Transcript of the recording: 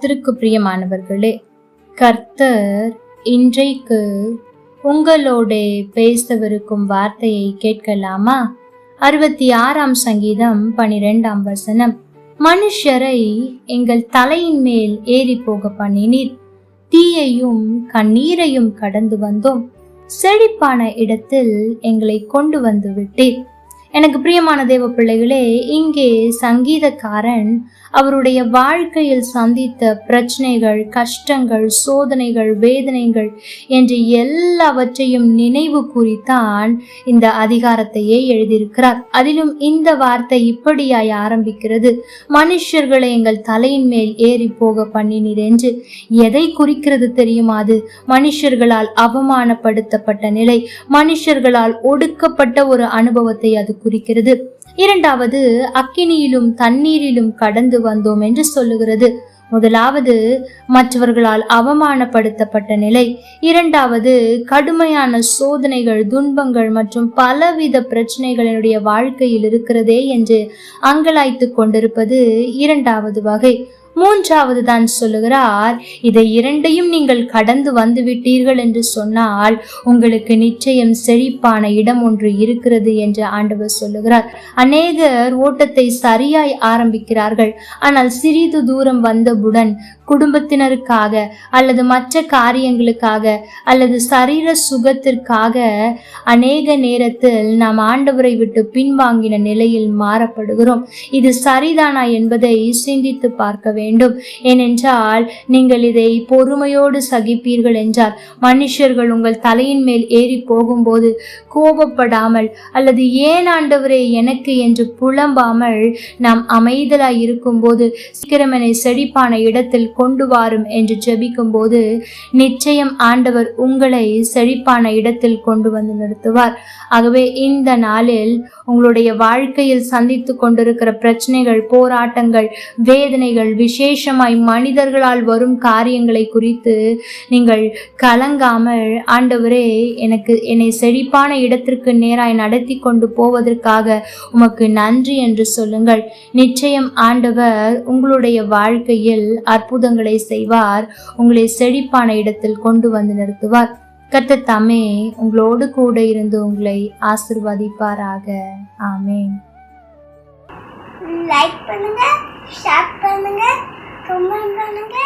கர்த்தருக்கு பிரியமானவர்களே, கர்த்தர் இன்றைக்கு உங்களோட பேசவிருக்கும் வார்த்தையை கேட்கலாமா? 66ஆம் சங்கீதம் 12ஆம் வசனம். மனுஷரை எங்கள் தலையின் மேல் ஏறி போக பண்ணினீர், தீயையும் கண்ணீரையும் கடந்து வந்தோம், செழிப்பான இடத்தில் எங்களை கொண்டு வந்து விட்டீர். எனக்கு பிரியமான தேவ பிள்ளைகளே, இங்கே சங்கீதக்காரன் அவருடைய வாழ்க்கையில் சந்தித்த பிரச்சனைகள், கஷ்டங்கள், சோதனைகள், வேதனைகள் என்று எல்லாவற்றையும் நினைவு கூறித்தான் இந்த அதிகாரத்தையே எழுதியிருக்கிறார். அதிலும் இந்த வார்த்தை இப்படியாய் ஆரம்பிக்கிறது, மனுஷர்களை எங்கள் தலையின் மேல் ஏறி போக பண்ணினீர் என்று. எதை குறிக்கிறது தெரியுமா? அது மனுஷர்களால் அவமானப்படுத்தப்பட்ட நிலை, மனுஷர்களால் ஒடுக்கப்பட்ட ஒரு அனுபவத்தை அது குறிக்கிறது. இரண்டாவது, அக்கினியிலும் தண்ணீரிலும் கடந்து வந்தோம் என்று சொல்லுகிறது. முதலாவது மற்றவர்களால் அவமானப்படுத்தப்பட்ட நிலை, இரண்டாவது கடுமையான சோதனைகள், துன்பங்கள் மற்றும் பலவித பிரச்சனைகளினுடைய வாழ்க்கையில் இருக்கிறதே என்று அங்கலாய்த்து கொண்டிருப்பது இரண்டாவது வகை. மூன்றாவது தான் சொல்லுகிறார், இதை இரண்டையும் நீங்கள் கடந்து வந்து விட்டீர்கள் என்று சொன்னால் உங்களுக்கு நிச்சயம் செழிப்பான இடம் ஒன்று இருக்கிறது என்று ஆண்டவர் சொல்லுகிறார். அநேகர் ஓட்டத்தை சரியாய் ஆரம்பிக்கிறார்கள், ஆனால் சிறிது தூரம் வந்தவுடன் குடும்பத்தினருக்காக அல்லது மற்ற காரியங்களுக்காக அல்லது சரீர சுகத்திற்காக அநேக நேரத்தில் நாம் ஆண்டவரை விட்டு பின்வாங்கின நிலையில் மாறப்படுகிறோம். இது சரிதானா என்பதை சிந்தித்து பார்க்க வேண்டும். ஏனென்றால் நீங்கள் இதை பொறுமையோடு சகிப்பீர்கள் என்றால், மனுஷர்கள் உங்கள் தலையின் மேல் ஏறி போகும்போது கோபப்படாமல் அல்லது ஏன் ஆண்டவரே எனக்கு என்று புலம்பாமல் நாம் அமைதலாய் இருக்கும் போது, சீக்கிரமனை செழிப்பான இடத்தில் கொண்டு வாரும் என்று ஜெபிக்கும் போது நிச்சயம் ஆண்டவர் உங்களை செழிப்பான இடத்தில் கொண்டு வந்து நிறுத்துவார். ஆகவே இந்த நாளில் உங்களுடைய வாழ்க்கையில் சந்தித்து கொண்டிருக்கிற பிரச்சனைகள், போராட்டங்கள், வேதனைகள், விசேஷமாய் மனிதர்களால் வரும் காரியங்களை குறித்து நீங்கள் கலங்காமல், ஆண்டவரே என்னை செழிப்பான இடத்திற்கு நேராய் நடத்தி கொண்டு போவதற்காக உமக்கு நன்றி என்று சொல்லுங்கள். நிச்சயம் ஆண்டவர் உங்களுடைய வாழ்க்கையில் அற்புதங்களை செய்வார், உங்களை செழிப்பான இடத்தில் கொண்டு வந்து நிறுத்துவார். கர்த்தர் தாமே உங்களோடு கூட இருந்து உங்களை ஆசீர்வதிப்பாராக. ஆமென். லைக் பண்ணுங்க, ஷேர் பண்ணுங்க, கமெண்ட் பண்ணுங்க.